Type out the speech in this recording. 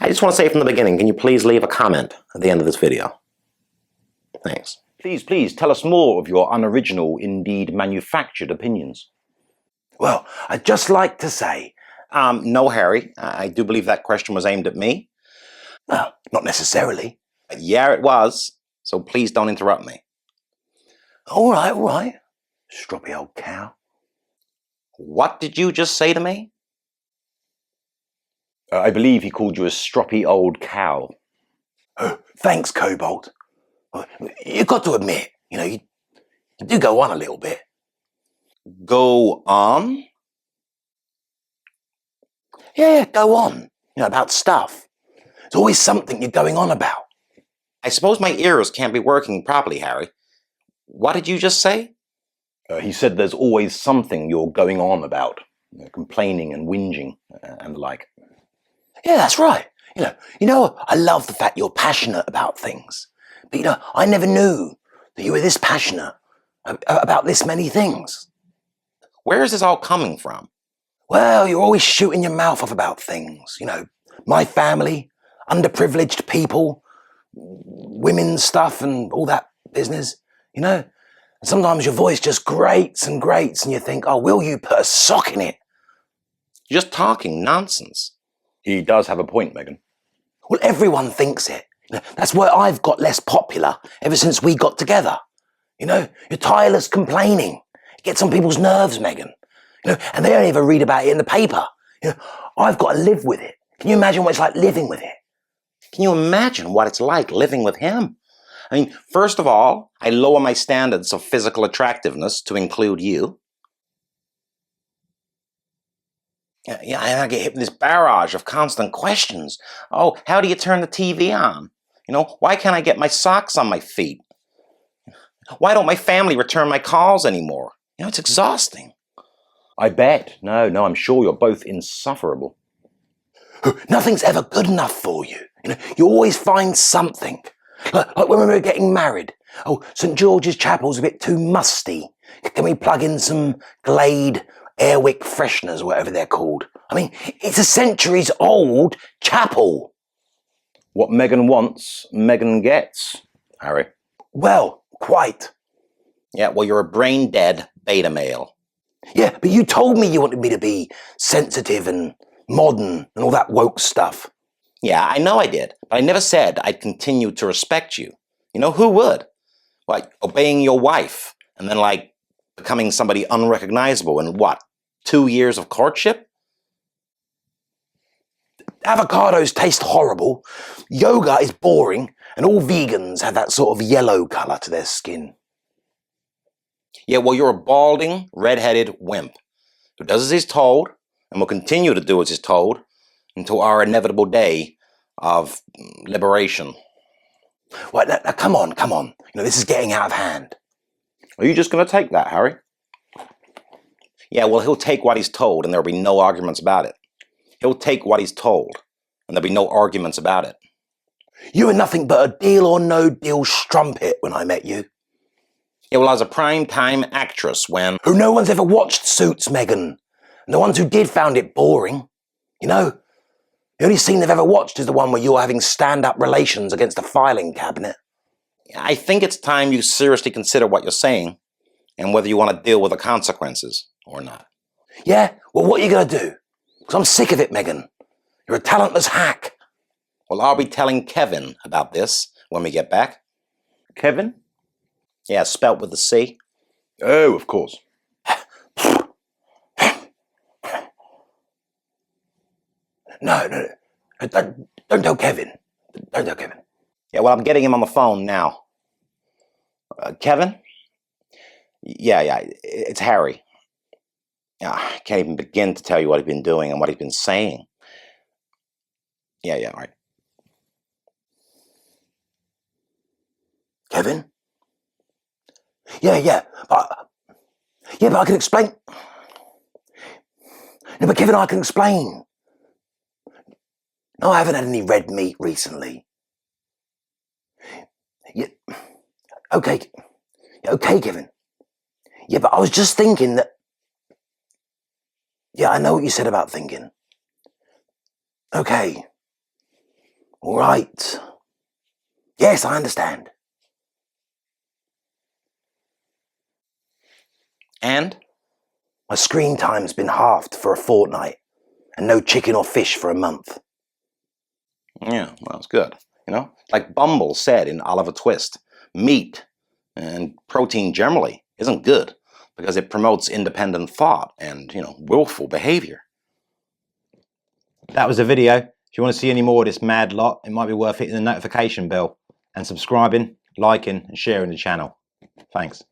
I just want to say from the beginning, can you please leave a comment at the end of this video? Thanks. Please tell us more of your unoriginal, indeed manufactured opinions. Well, I'd just like to say, no, Harry, I do believe that question was aimed at me. Well, not necessarily. Yeah, it was, so please don't interrupt me. All right. Stroppy old cow. What did you just say to me? I believe he called you a stroppy old cow. Oh, thanks, Cobalt. You've got to admit, you do go on a little bit. Go on? Yeah, go on. About stuff. There's always something you're going on about. I suppose my ears can't be working properly, Harry. What did you just say? He said there's always something you're going on about. Complaining and whinging and the like. Yeah, that's right. I love the fact you're passionate about things. But, I never knew that you were this passionate about this many things. Where is this all coming from? Well, you're always shooting your mouth off about things. My family, underprivileged people, women's stuff and all that business, And sometimes your voice just grates and you think, oh, will you put a sock in it? You're just talking nonsense. He does have a point, Meghan. Well, everyone thinks it. That's why I've got less popular ever since we got together. Your tireless complaining. It gets on people's nerves, Meghan. And they don't even read about it in the paper. I've got to live with it. Can you imagine what it's like living with it? Can you imagine what it's like living with him? First of all, I lower my standards of physical attractiveness to include you. Yeah, and I get hit with this barrage of constant questions. Oh, how do you turn the TV on? Why can't I get my socks on my feet? Why don't my family return my calls anymore? It's exhausting. I bet. No, I'm sure you're both insufferable. Nothing's ever good enough for you. You always find something. Like when we were getting married. Oh, St. George's Chapel's a bit too musty. Can we plug in some Glade Airwick fresheners, whatever they're called? It's a centuries-old chapel. What Meghan wants, Meghan gets, Harry. Well, quite. Yeah, well, you're a brain-dead beta male. Yeah, but you told me you wanted me to be sensitive and modern and all that woke stuff. Yeah, I know I did, but I never said I'd continue to respect you. Who would? Like, obeying your wife and then, becoming somebody unrecognizable in, 2 years of courtship? Avocados taste horrible, yoga is boring, and all vegans have that sort of yellow colour to their skin. Yeah, well, you're a balding, red-headed wimp who does as he's told and will continue to do as he's told until our inevitable day of liberation. Well, now, come on. This is getting out of hand. Are you just going to take that, Harry? Yeah, well, he'll take what he's told and there'll be no arguments about it. He'll take what he's told and there'll be no arguments about it. You were nothing but a deal or no deal strumpet when I met you. Yeah, well, I was a prime-time actress when... Who no one's ever watched Suits, Meghan. And the ones who did found it boring. The only scene they've ever watched is the one where you're having stand-up relations against a filing cabinet. I think it's time you seriously consider what you're saying and whether you want to deal with the consequences or not. Yeah? Well, what are you going to do? Because I'm sick of it, Meghan. You're a talentless hack. Well, I'll be telling Kevin about this when we get back. Kevin? Yeah, spelt with the C. Oh, of course. No. Don't tell Kevin. Don't tell Kevin. Yeah, well, I'm getting him on the phone now. Kevin? Yeah, it's Harry. I can't even begin to tell you what he's been doing and what he's been saying. Yeah, all right. Kevin? Yeah. But I can explain. No, but Kevin, I can explain. No, I haven't had any red meat recently. Yeah. Okay, Kevin. Yeah, but I was just thinking that... Yeah, I know what you said about thinking. Okay. All right. Yes, I understand. And? My screen time's been halved for a fortnight, and no chicken or fish for a month. Yeah, well, that's good. You know, like Bumble said in Oliver Twist, meat and protein generally isn't good because it promotes independent thought and, willful behavior. That was the video. If you want to see any more of this mad lot, it might be worth hitting the notification bell and subscribing, liking and sharing the channel. Thanks.